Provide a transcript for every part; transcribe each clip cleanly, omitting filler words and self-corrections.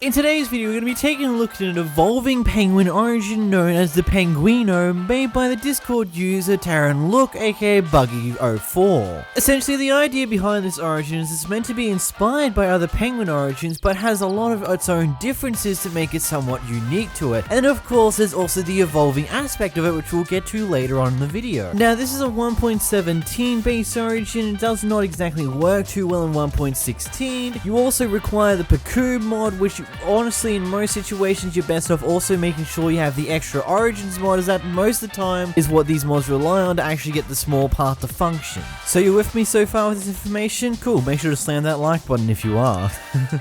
In today's video, we're going to be taking a look at an evolving penguin origin known as the 𝓵𝓲𝓷𝓴𝓼, made by the Discord user 𝓵𝓲𝓷𝓴𝓼 aka 𝓵𝓲𝓷𝓴𝓼. Essentially, the idea behind this origin is it's meant to be inspired by other penguin origins, but has a lot of its own differences to make it somewhat unique to it. And of course, there's also the evolving aspect of it, which we'll get to later on in the video. Now, this is a 1.17 base origin. It does not exactly work too well in 1.16. You also require the 𝓵𝓲𝓷𝓴𝓼 mod, which honestly, in most situations, you're best off also making sure you have the extra origins mod, as that most of the time is what these mods rely on to actually get the small part to function. So you're with me so far with this information? Cool, make sure to slam that like button if you are.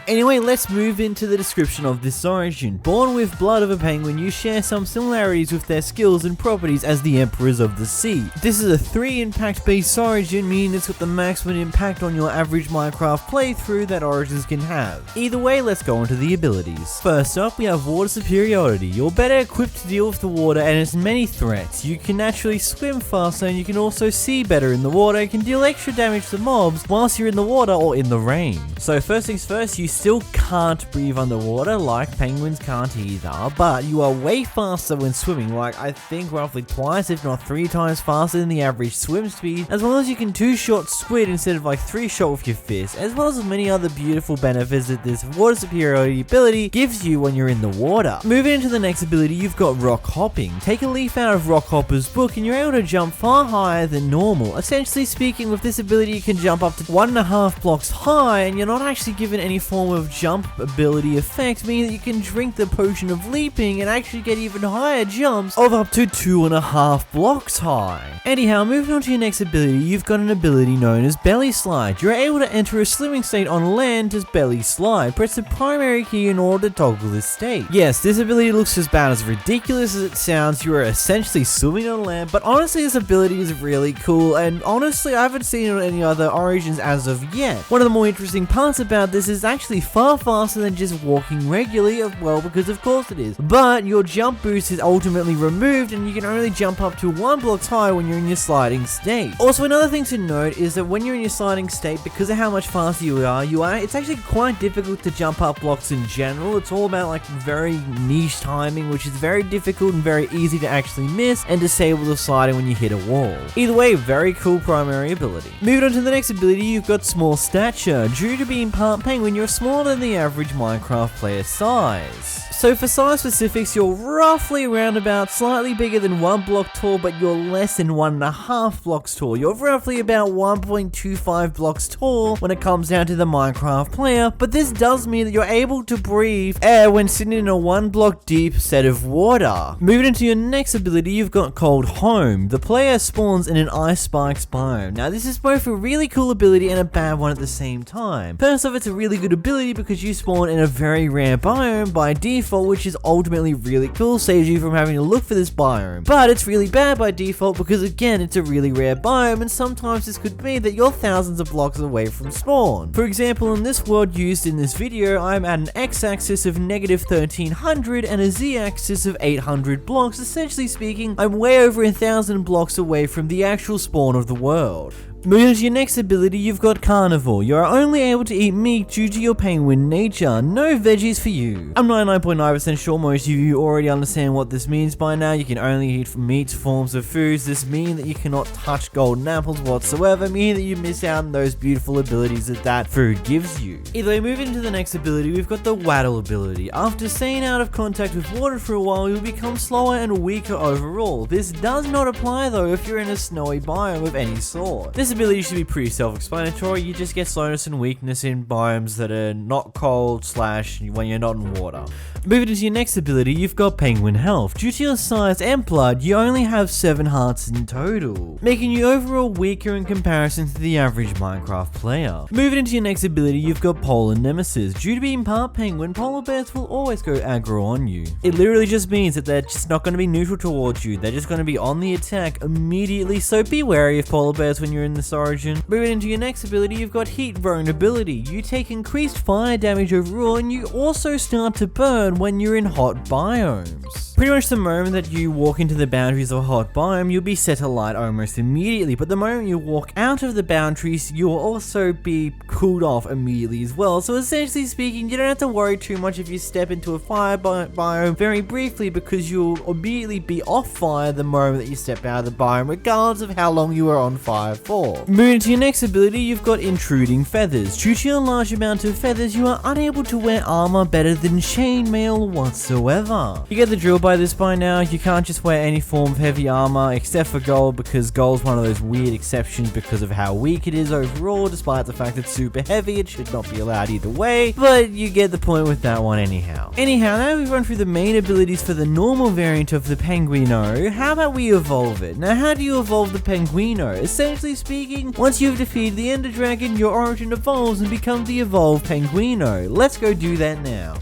Anyway, let's move into the description of this origin. Born with blood of a penguin, you share some similarities with their skills and properties as the emperors of the sea. This is a 3 impact based origin, meaning it's got the maximum impact on your average Minecraft playthrough that origins can have. Either way, let's go into the abilities. First up, we have water superiority. You're better equipped to deal with the water and its many threats. You can naturally swim faster, and you can also see better in the water and can deal extra damage to mobs whilst you're in the water or in the rain. So first things first, you still can't breathe underwater like penguins can't either, but you are way faster when swimming, like I think roughly twice if not 3 times faster than the average swim speed, as well as you can 2-shot squid instead of like 3-shot with your fist, as well as many other beautiful benefits that this water superiority ability gives you when you're in the water. Moving into the next ability, you've got rock hopping. Take a leaf out of Rock Hopper's book and you're able to jump far higher than normal. Essentially speaking, with this ability you can jump up to 1.5 blocks high, and you're not actually given any form of jump ability effect, meaning that you can drink the potion of leaping and actually get even higher jumps of up to 2.5 blocks high. Anyhow, moving on to your next ability, you've got an ability known as belly slide. You're able to enter a swimming state on land as belly slide. Press the primary key in order to toggle this state. Yes, this ability looks as bad as ridiculous as it sounds. You are essentially swimming on land, but honestly this ability is really cool, and honestly I haven't seen it on any other origins as of yet. One of the more interesting parts about this is actually far faster than just walking regularly, well, because of course it is. But your jump boost is ultimately removed and you can only jump up to 1 block high when you're in your sliding state. Also, another thing to note is that when you're in your sliding state, because of how much faster you are, it's actually quite difficult to jump up blocks in general. It's all about like very niche timing, which is very difficult and very easy to actually miss and disable the sliding when you hit a wall. Either way, very cool primary ability. Moving on to the next ability, you've got small stature. Due to being part penguin, you're smaller than the average Minecraft player size. So for size specifics, you're roughly around about slightly bigger than 1 block tall, but you're less than 1.5 blocks tall. You're roughly about 1.25 blocks tall when it comes down to the Minecraft player, but this does mean that you're able to breathe air when sitting in a 1 block deep set of water. Moving into your next ability, you've got Cold Home. The player spawns in an ice spikes biome. Now this is both a really cool ability and a bad one at the same time. First off, it's a really good ability because you spawn in a very rare biome by default, which is ultimately really cool, saves you from having to look for this biome. But it's really bad by default because again, it's a really rare biome, and sometimes this could mean that you're thousands of blocks away from spawn. For example, in this world used in this video, I'm at an x-axis of -1300 and a z-axis of 800 blocks. Essentially speaking, I'm way over 1,000 blocks away from the actual spawn of the world. Moving on to your next ability, you've got Carnival. You're only able to eat meat due to your penguin nature. No veggies for you. I'm 99.9% sure most of you already understand what this means by now. You can only eat meat forms of foods. This means that you cannot touch golden apples whatsoever, meaning that you miss out on those beautiful abilities that food gives you. Either way, moving into the next ability, we've got the Waddle ability. After staying out of contact with water for a while, you'll become slower and weaker overall. This does not apply though if you're in a snowy biome of any sort. This ability should be pretty self-explanatory. You just get slowness and weakness in biomes that are not cold / when you're not in water. Moving into your next ability, you've got Penguin Health. Due to your size and blood, you only have 7 hearts in total, making you overall weaker in comparison to the average Minecraft player. Moving into your next ability, you've got Polar Nemesis. Due to being part penguin, polar bears will always go aggro on you. It literally just means that they're just not going to be neutral towards you. They're just going to be on the attack immediately, so be wary of polar bears when you're in this origin. Moving into your next ability, you've got Heat Vulnerability. You take increased fire damage overall, and you also start to burn when you're in hot biomes. Pretty much the moment that you walk into the boundaries of a hot biome, you'll be set alight almost immediately, but the moment you walk out of the boundaries, you'll also be cooled off immediately as well. So essentially speaking, you don't have to worry too much if you step into a fire biome very briefly, because you'll immediately be off fire the moment that you step out of the biome, regardless of how long you were on fire for. Moving to your next ability, you've got intruding feathers. Due to your large amount of feathers, you are unable to wear armor better than chainmail whatsoever. You get the drill by this by now. You can't just wear any form of heavy armor except for gold, because gold's one of those weird exceptions because of how weak it is overall. Despite the fact it's super heavy, it should not be allowed either way, but you get the point with that one anyhow. Now we've run through the main abilities for the normal variant of the 𝓵𝓲𝓷𝓴𝓼. How about we evolve it? Now, how do you evolve the 𝓵𝓲𝓷𝓴𝓼? Essentially speaking, once you've defeated the Ender Dragon, your origin evolves and becomes the evolved 𝓵𝓲𝓷𝓴𝓼. Let's go do that now.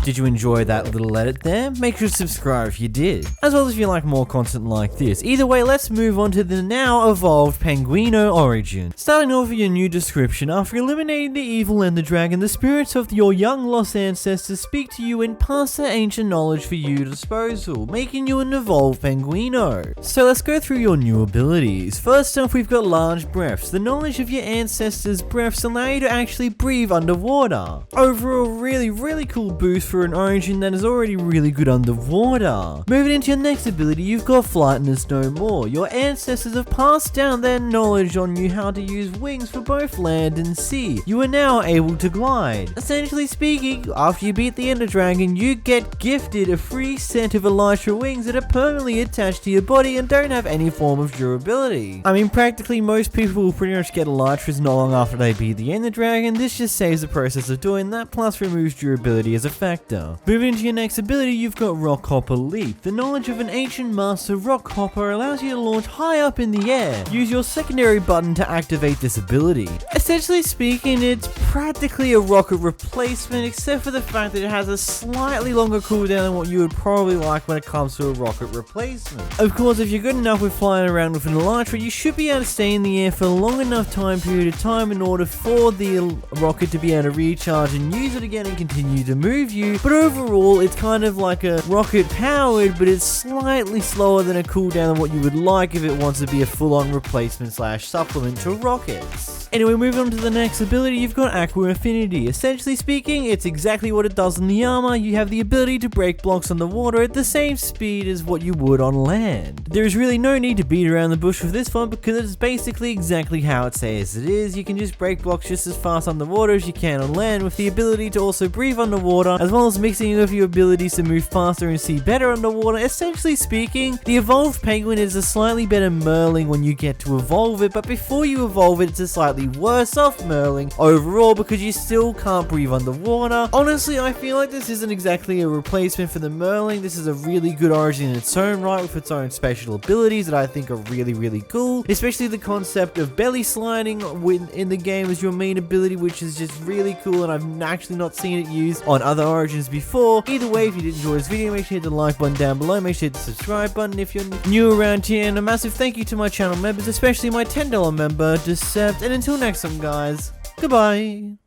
Did you enjoy that little edit there? Make sure to subscribe if you did, as well as if you like more content like this. Either way, let's move on to the now evolved 𝓵𝓲𝓷𝓴𝓼 origin. Starting off with your new description, after eliminating the evil Ender Dragon, the spirits of your young lost ancestors speak to you and pass their ancient knowledge for your disposal, making you an evolved 𝓵𝓲𝓷𝓴𝓼. So let's go through your new abilities. First off, we've got large breaths. The knowledge of your ancestors' breaths allow you to actually breathe underwater. Overall, really cool boost for an origin that is already really good underwater. Moving into your next ability, you've got Flightness No More. Your ancestors have passed down their knowledge on you how to use wings for both land and sea. You are now able to glide. Essentially speaking, after you beat the Ender Dragon, you get gifted a free set of elytra wings that are permanently attached to your body and don't have any form of durability. I mean, practically most people will pretty much get elytras not long after they beat the Ender Dragon. This just saves the process of doing that, plus removes durability as a factor. Moving into your next ability, you've got Rockhopper Leap. The knowledge of an ancient master Rockhopper allows you to launch high up in the air. Use your secondary button to activate this ability. Essentially speaking, it's practically a rocket replacement, except for the fact that it has a slightly longer cooldown than what you would probably like when it comes to a rocket replacement. Of course, if you're good enough with flying around with an elytra, you should be able to stay in the air for a long enough period of time in order for the rocket to be able to recharge and use it again and continue to move you. But overall, it's kind of like a rocket powered, but it's slightly slower than a cooldown than what you would like if it wants to be a full-on replacement / supplement to rockets. Anyway, moving on to the next ability, you've got Aqua Affinity. Essentially speaking, it's exactly what it does in the armor. You have the ability to break blocks on the water at the same speed as what you would on land. There is really no need to beat around the bush with this one, because it's basically exactly how it says it is. You can just break blocks just as fast on the water as you can on land, with the ability to also breathe underwater, as well as mixing with your abilities to move faster and see better underwater. Essentially speaking, the evolved penguin is a slightly better Merling when you get to evolve it, but before you evolve it, it's a slightly worse off Merling overall, because you still can't breathe underwater. Honestly, I feel like this isn't exactly a replacement for the Merling. This is a really good origin in its own right, with its own special abilities that I think are really cool, especially the concept of belly sliding in the game as your main ability, which is just really cool, and I've actually not seen it used on other origins before. Either way, if you did enjoy this video, make sure to hit the like button down below, make sure to hit the subscribe button if you're new around here, and a massive thank you to my channel members, especially my $10 member, 𝓵𝓷𝓴𝓼, and until next time guys, goodbye.